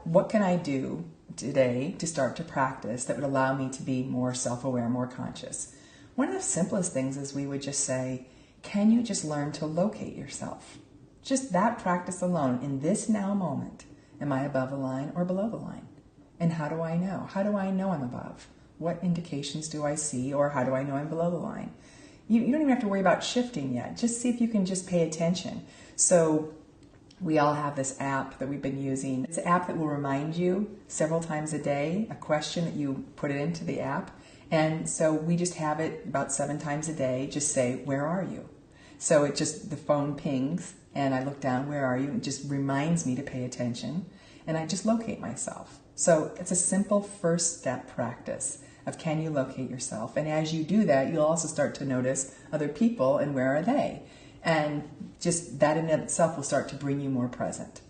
what can I do today to start to practice that would allow me to be more self-aware, more conscious? One of the simplest things is we would just say, can you just learn to locate yourself? Just that practice alone, in this now moment, am I above the line or below the line? And how do I know? How do I know I'm above? What indications do I see, or how do I know I'm below the line? You don't even have to worry about shifting yet. Just see if you can just pay attention. So we all have this app that we've been using. It's an app that will remind you several times a day, a question that you put it into the app. And so we just have it about 7 times a day. Just say, where are you? So the phone pings and I look down, where are you? It just reminds me to pay attention, and I just locate myself. So it's a simple first step practice of can you locate yourself? And as you do that, you'll also start to notice other people and where are they? And just that in itself will start to bring you more present.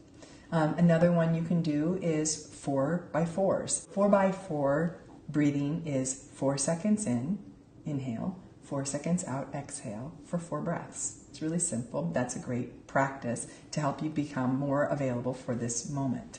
Another one you can do is 4x4s. 4x4 breathing is 4 seconds in, inhale, 4 seconds out, exhale, for 4 breaths. It's really simple. That's a great practice to help you become more available for this moment.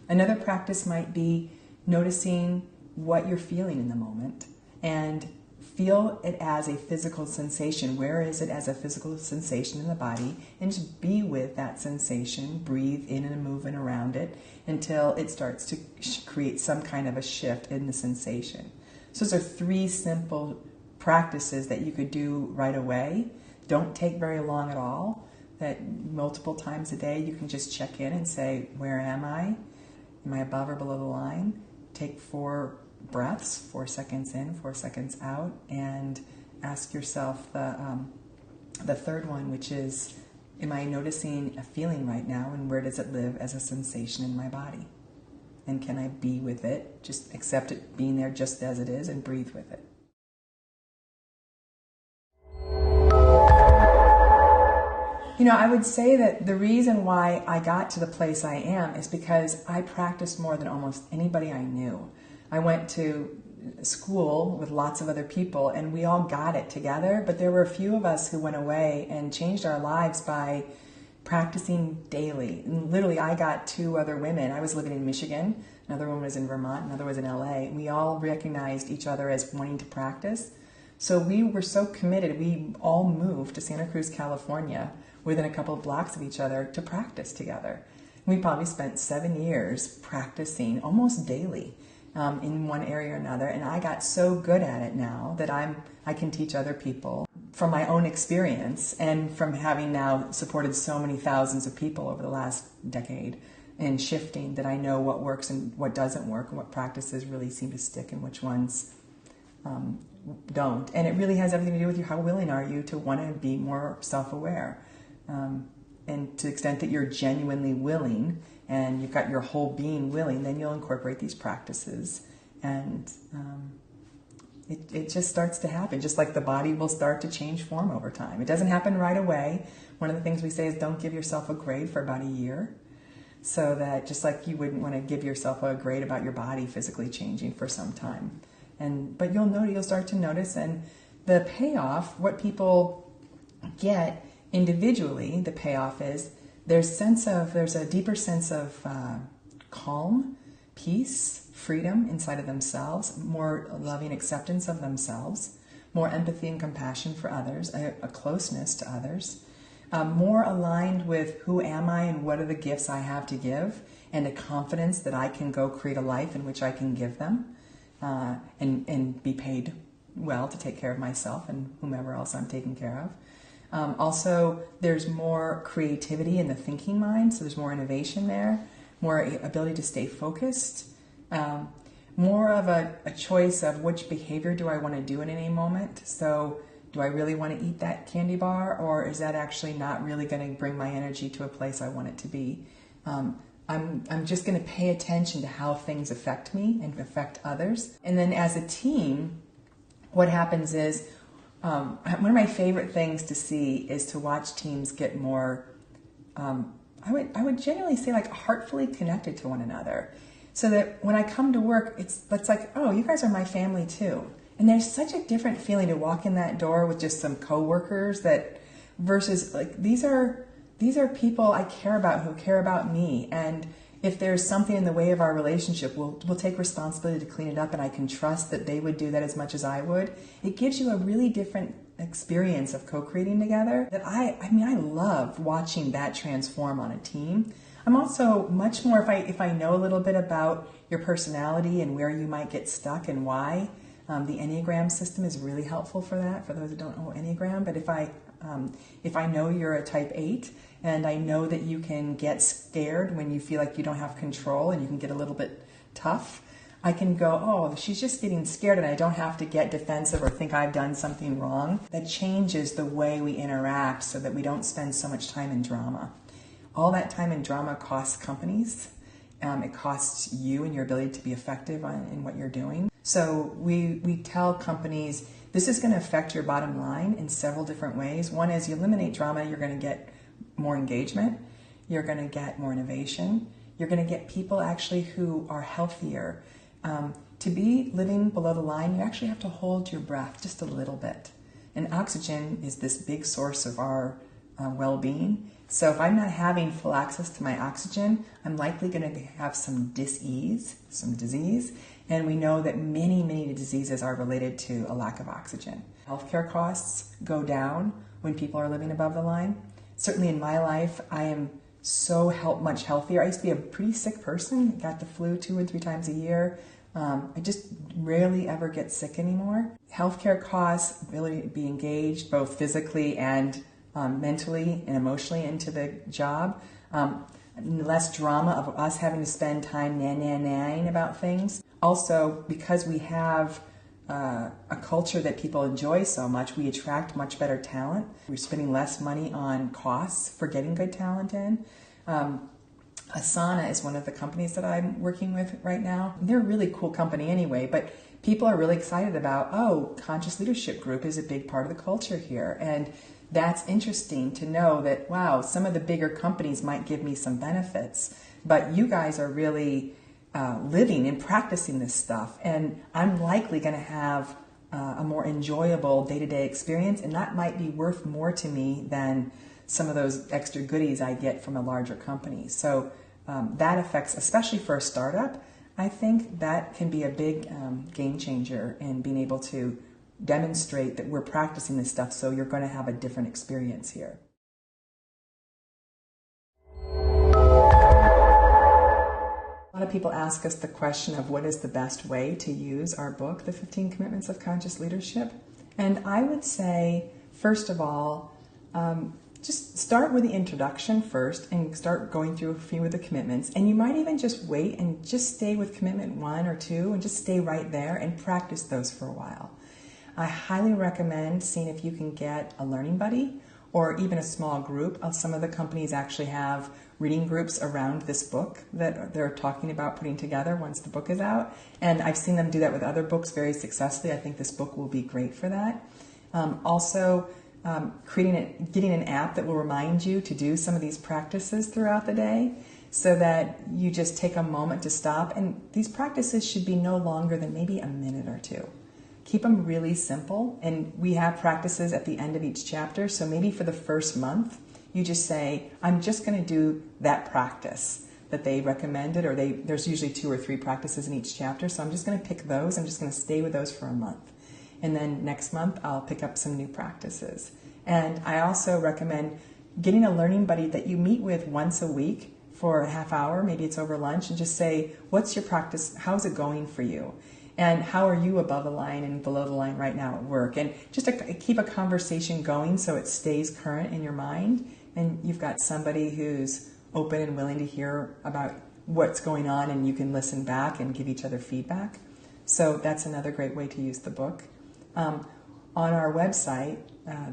Another practice might be noticing what you're feeling in the moment and feel it as a physical sensation. Where is it as a physical sensation in the body? And just be with that sensation. Breathe in and move in around it until it starts to create some kind of a shift in the sensation. So those are 3 simple practices that you could do right away. Don't take very long at all. That multiple times a day you can just check in and say, where am I? Am I above or below the line? Take 4 breaths, 4 seconds in, 4 seconds out, and ask yourself the third one, which is, am I noticing a feeling right now, and where does it live as a sensation in my body? And can I be with it? Just accept it being there just as it is and breathe with it. I would say that the reason why I got to the place I am is because I practiced more than almost anybody I knew. I went to school with lots of other people and we all got it together, but there were a few of us who went away and changed our lives by practicing daily. And literally, I got 2 other women. I was living in Michigan, another one was in Vermont, another was in LA. We all recognized each other as wanting to practice. So we were so committed, we all moved to Santa Cruz, California, within a couple of blocks of each other to practice together. We probably spent 7 years practicing almost daily in one area or another, and I got so good at it now that I can teach other people from my own experience and from having now supported so many thousands of people over the last decade in shifting, that I know what works and what doesn't work, and what practices really seem to stick and which ones don't. And it really has everything to do with how willing are you to want to be more self-aware. And to the extent that you're genuinely willing and you've got your whole being willing, then you'll incorporate these practices, and it just starts to happen. Just like the body will start to change form over time. It doesn't happen right away. One of the things we say is don't give yourself a grade for about a year, so that just like you wouldn't want to give yourself a grade about your body physically changing for some time. But you'll start to notice, and the payoff, what people get individually, the payoff is there's a deeper sense of calm, peace, freedom inside of themselves, more loving acceptance of themselves, more empathy and compassion for others, a closeness to others, more aligned with who am I and what are the gifts I have to give, and a confidence that I can go create a life in which I can give them, and be paid well to take care of myself and whomever else I'm taking care of. Also, there's more creativity in the thinking mind, so there's more innovation there, more ability to stay focused, more of a choice of which behavior do I want to do in any moment. So do I really want to eat that candy bar, or is that actually not really going to bring my energy to a place I want it to be? I'm just going to pay attention to how things affect me and affect others. And then as a team, what happens is, one of my favorite things to see is to watch teams get more, I would generally say, like, heartfully connected to one another. So that when I come to work, it's like, oh, you guys are my family too. And there's such a different feeling to walk in that door with just some coworkers versus like these are people I care about who care about me. And If there's something in the way of our relationship, we'll take responsibility to clean it up, and I can trust that they would do that as much as I would. It gives you a really different experience of co-creating together that I love watching that transform on a team. I'm also much more, if I know a little bit about your personality and where you might get stuck and why, the Enneagram system is really helpful for that, for those who don't know Enneagram. But if I know you're a type 8, and I know that you can get scared when you feel like you don't have control and you can get a little bit tough, I can go, oh, she's just getting scared, and I don't have to get defensive or think I've done something wrong. That changes the way we interact so that we don't spend so much time in drama. All that time in drama costs companies. It costs you and your ability to be effective in what you're doing. So we tell companies, this is going to affect your bottom line in several different ways. One is, you eliminate drama, you're going to get more engagement, you're going to get more innovation, you're going to get people actually who are healthier. To be living below the line, you actually have to hold your breath just a little bit. And oxygen is this big source of our well-being. So if I'm not having full access to my oxygen, I'm likely going to have some dis-ease, some disease. And we know that many, many diseases are related to a lack of oxygen. Healthcare costs go down when people are living above the line. Certainly in my life, I am so much healthier. I used to be a pretty sick person, got the flu 2 or 3 times a year. I just rarely ever get sick anymore. Healthcare costs, ability to be engaged both physically and mentally and emotionally into the job. Less drama of us having to spend time nanning about things. Also, because we have a culture that people enjoy so much, we attract much better talent. We're spending less money on costs for getting good talent in. Asana is one of the companies that I'm working with right now. They're a really cool company anyway, but people are really excited about, oh, Conscious Leadership Group is a big part of the culture here. And that's interesting to know that, wow, some of the bigger companies might give me some benefits, but you guys are really living and practicing this stuff. And I'm likely going to have a more enjoyable day-to-day experience, and that might be worth more to me than some of those extra goodies I get from a larger company. So that affects, especially for a startup, I think that can be a big game changer in being able to demonstrate that we're practicing this stuff, so you're going to have a different experience here. A lot of people ask us the question of what is the best way to use our book, The 15 Commitments of Conscious Leadership. And I would say, first of all, just start with the introduction first and start going through a few of the commitments. And you might even just wait and just stay with commitment 1 or 2 and just stay right there and practice those for a while. I highly recommend seeing if you can get a learning buddy or even a small group. Some of the companies actually have reading groups around this book that they're talking about putting together once the book is out. And I've seen them do that with other books very successfully. I think this book will be great for that. Getting an app that will remind you to do some of these practices throughout the day so that you just take a moment to stop. And these practices should be no longer than maybe a minute or 2. Keep them really simple, and we have practices at the end of each chapter. So maybe for the first month, you just say, I'm just going to do that practice that they recommended, or there's usually 2 or 3 practices in each chapter. So I'm just going to pick those. I'm just going to stay with those for a month. And then next month, I'll pick up some new practices. And I also recommend getting a learning buddy that you meet with once a week for a half hour. Maybe it's over lunch, and just say, what's your practice? How's it going for you? And how are you above the line and below the line right now at work? And just to keep a conversation going so it stays current in your mind. And you've got somebody who's open and willing to hear about what's going on, and you can listen back and give each other feedback. So that's another great way to use the book. On our website,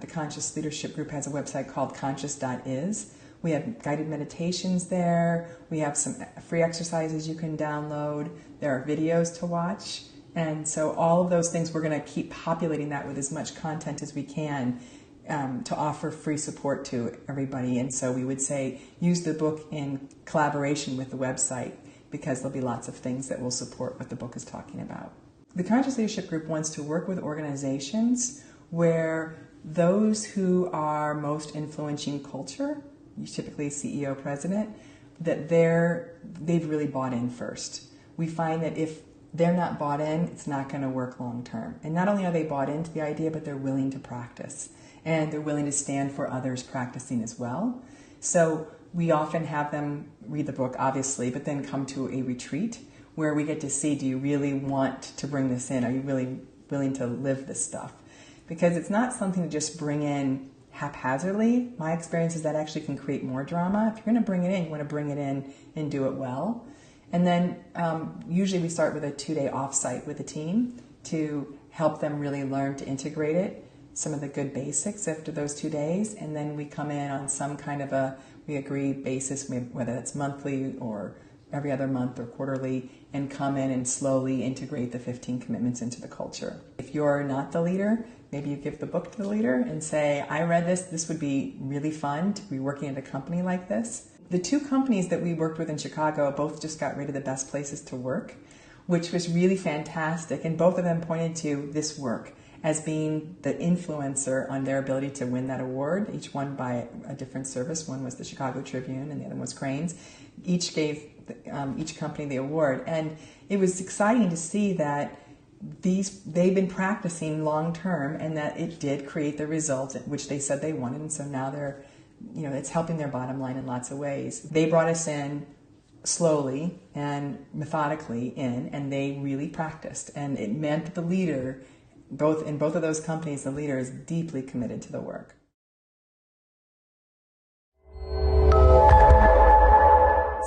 the Conscious Leadership Group has a website called conscious.is. We have guided meditations there. We have some free exercises you can download. There are videos to watch. And so all of those things, we're going to keep populating that with as much content as we can to offer free support to everybody. And so we would say use the book in collaboration with the website, because there'll be lots of things that will support what the book is talking about. The Conscious Leadership Group wants to work with organizations where those who are most influencing culture, typically CEO, president, that they've really bought in first. We find that if they're not bought in, it's not going to work long term. And not only are they bought into the idea, but they're willing to practice. And they're willing to stand for others practicing as well. So we often have them read the book, obviously, but then come to a retreat where we get to see, do you really want to bring this in? Are you really willing to live this stuff? Because it's not something to just bring in haphazardly. My experience is that actually can create more drama. If you're going to bring it in, you want to bring it in and do it well. And then usually we start with a 2-day offsite with the team to help them really learn to integrate it, some of the good basics after those 2 days. And then we come in on some kind of we agree basis, whether it's monthly or every other month or quarterly, and come in and slowly integrate the 15 commitments into the culture. If you're not the leader, maybe you give the book to the leader and say, I read this would be really fun to be working at a company like this. The 2 companies that we worked with in Chicago both just got rated the best places to work, which was really fantastic. And both of them pointed to this work as being the influencer on their ability to win that award, each one by a different service. One was the Chicago Tribune and the other one was Crain's. Each gave each company the award. And it was exciting to see that they've been practicing long term and that it did create the result which they said they wanted. And so now it's helping their bottom line in lots of ways. They brought us in slowly and methodically and they really practiced. And it meant that the leader, in both of those companies, the leader is deeply committed to the work.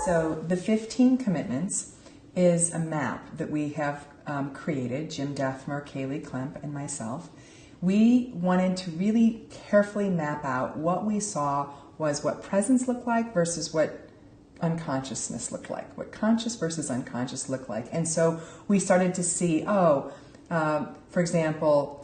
So the 15 commitments is a map that we have created, Jim Defmer, Kaylee Klemp, and myself. We wanted to really carefully map out what we saw was what presence looked like versus what unconsciousness looked like, what conscious versus unconscious looked like. And so we started to see, for example,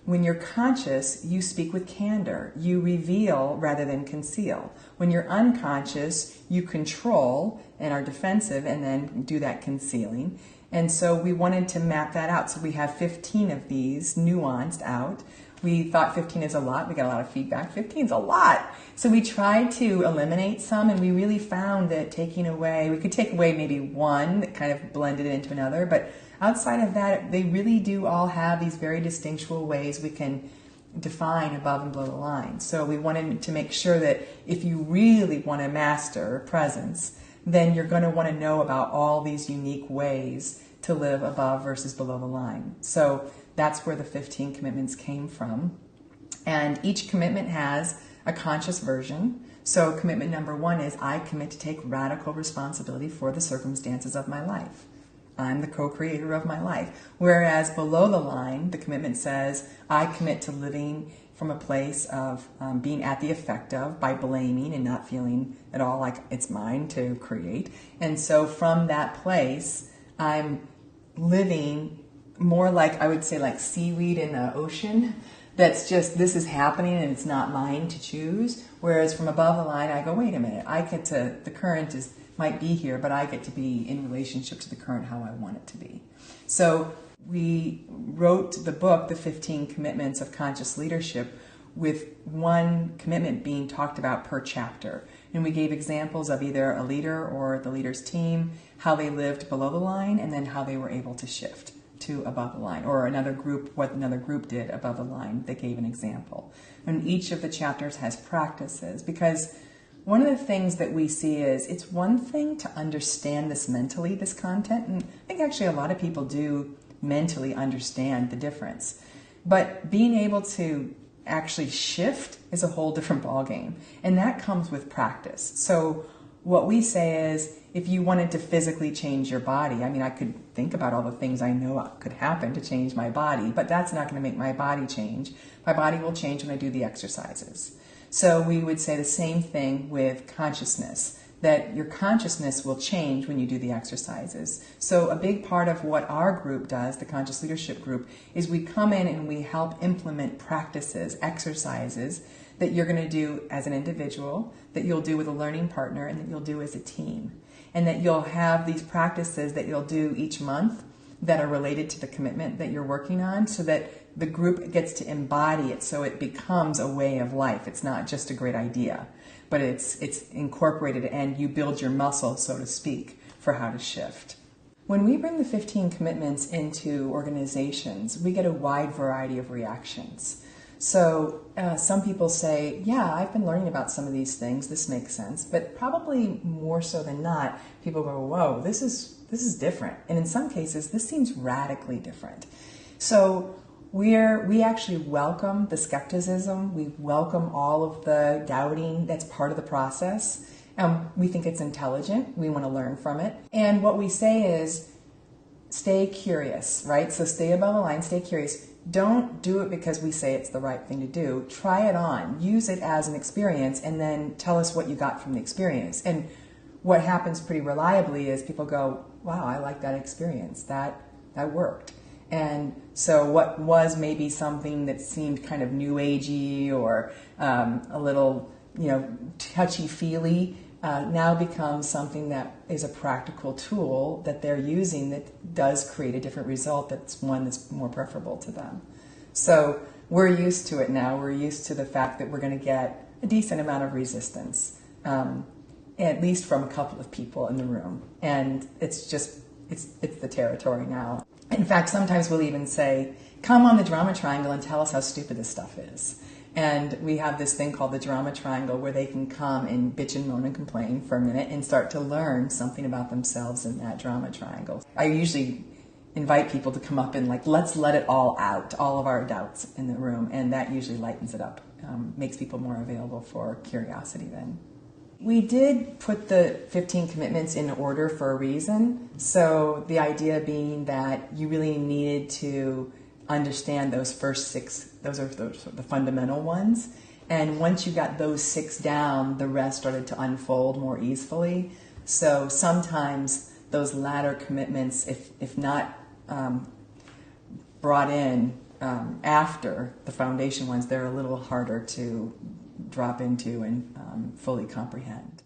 when you're conscious, you speak with candor. You reveal rather than conceal. When you're unconscious, you control and are defensive and then do that concealing. And so we wanted to map that out. So we have 15 of these nuanced out. We thought 15 is a lot. We got a lot of feedback. 15 is a lot. So we tried to eliminate some, and we really found that we could take away maybe one that kind of blended into another, but outside of that, they really do all have these very distinctual ways we can define above and below the line. So we wanted to make sure that if you really want to master presence, then you're going to want to know about all these unique ways to live above versus below the line. So that's where the 15 commitments came from. And each commitment has a conscious version. So commitment number 1 is, I commit to take radical responsibility for the circumstances of my life. I'm the co-creator of my life. Whereas below the line, the commitment says, I commit to living from a place of being at the effect of, by blaming and not feeling at all like it's mine to create. And so from that place, I'm living more like, I would say, like seaweed in the ocean. That's just, this is happening and it's not mine to choose. Whereas from above the line, I go, wait a minute, the current might be here, but I get to be in relationship to the current how I want it to be. So we wrote the book, The 15 Commitments of Conscious Leadership, with one commitment being talked about per chapter. And we gave examples of either a leader or the leader's team, how they lived below the line, and then how they were able to shift to above the line, or another group, what another group did above the line. They gave an example. And each of the chapters has practices, because one of the things that we see is it's one thing to understand this mentally, this content, and I think actually a lot of people do mentally understand the difference. But being able to actually shift is a whole different ballgame, and that comes with practice. So what we say is, if you wanted to physically change your body, I mean, I could think about all the things I know could happen to change my body, but that's not going to make my body change. My body will change when I do the exercises. So we would say the same thing with consciousness, that your consciousness will change when you do the exercises. So a big part of what our group does, the Conscious Leadership Group, is we come in and we help implement practices, exercises that you're going to do as an individual, that you'll do with a learning partner, and that you'll do as a team. And that you'll have these practices that you'll do each month that are related to the commitment that you're working on, so that the group gets to embody it, so it becomes a way of life. It's not just a great idea. but it's incorporated and you build your muscle, so to speak, for how to shift. When we bring the 15 commitments into organizations, we get a wide variety of reactions. So some people say, yeah, I've been learning about some of these things, this makes sense, but probably more so than not, people go, whoa, this is different. And in some cases, this seems radically different. So we actually welcome the skepticism, we welcome all of the doubting, that's part of the process. We think it's intelligent, we want to learn from it. And what we say is, stay curious, right? So stay above the line, stay curious. Don't do it because we say it's the right thing to do. Try it on. Use it as an experience and then tell us what you got from the experience. And what happens pretty reliably is people go, wow, I like that experience. That worked. And so what was maybe something that seemed kind of new agey or a little, touchy-feely, now becomes something that is a practical tool that they're using that does create a different result, that's one that's more preferable to them. So we're used to it now. We're used to the fact that we're going to get a decent amount of resistance, at least from a couple of people in the room. And it's the territory now. In fact, sometimes we'll even say, come on the drama triangle and tell us how stupid this stuff is. And we have this thing called the drama triangle where they can come and bitch and moan and complain for a minute and start to learn something about themselves in that drama triangle. I usually invite people to come up and let's let it all out, all of our doubts in the room, and that usually lightens it up, makes people more available for curiosity then. We did put the 15 commitments in order for a reason. So the idea being that you really needed to understand those first 6, those are the fundamental ones. And once you got those 6 down, the rest started to unfold more easily. So sometimes those latter commitments, if not brought in after the foundation ones, they're a little harder to drop into and fully comprehend.